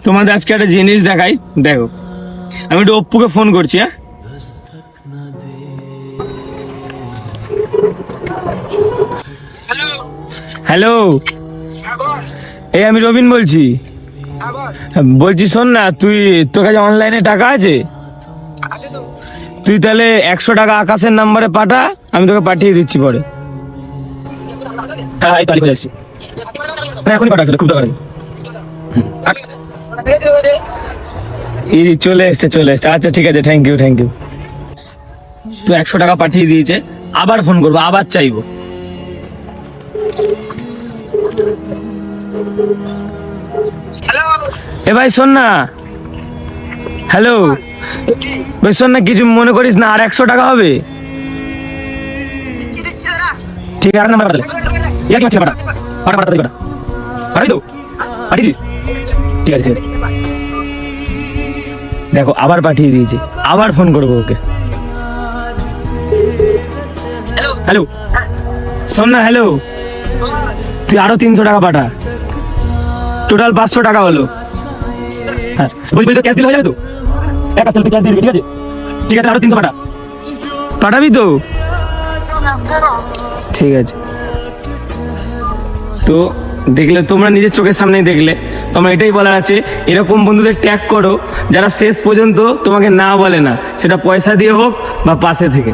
তোমাদের আজকে একটা জিনিস দেখাই, দেখো। আমি একটু অপ্পুকে ফোন করছি। হ্যাঁ, হ্যালো, এই আমি রবিন বলছি। বলছি শোন না, তোর কাছে অনলাইনে টাকা আছে? তুই তাহলে 100 টাকা আকাশের নাম্বারে পাঠা, আমি তোকে পাঠিয়ে দিচ্ছি পরে। হ্যাঁ, এই তারিখ হয়ে যাচ্ছি। এখনই পাঠা, খুব দরকার। চলে এসছে। আচ্ছা ঠিক আছে, থ্যাংক ইউ। তো 100 টাকা পাঠিয়ে দিয়েছে, আবার ফোন করবো, আবার চাইবো। এ ভাই শোন না, হ্যালো ভাই শোন না, কিছু মনে করিস না, আর 100 টাকা হবে। ঠিক আছে, নাম্বার পাঠালে পাঠাই তো, পাঠিয়েছিস? ঠিক আছে। দেখো আবার পাঠিয়ে দিয়েছি, আবার ফোন করবো ওকে। হ্যালো, শোন না, হ্যালো, তুই আরো 300 টাকা পাঠা, টোটাল 500 টাকা হলো। হ্যাঁ বলছি তো, ক্যাশ দিলে হয়ে যাবে তো? এক আসতে ক্যাশ দিয়ে দিবি, ঠিক আছে? ঠিক আছে, আরো 300 পাঠাবি তো? ঠিক আছে। তো দেখলে, তোমরা নিজের চোখের সামনেই দেখলে। তোমার এটাই বলার আছে, এরকম বন্ধুদের ট্যাগ করো যারা শেষ পর্যন্ত তোমাকে না বলে না, সেটা পয়সা দিয়ে হোক বা পাশে থেকে।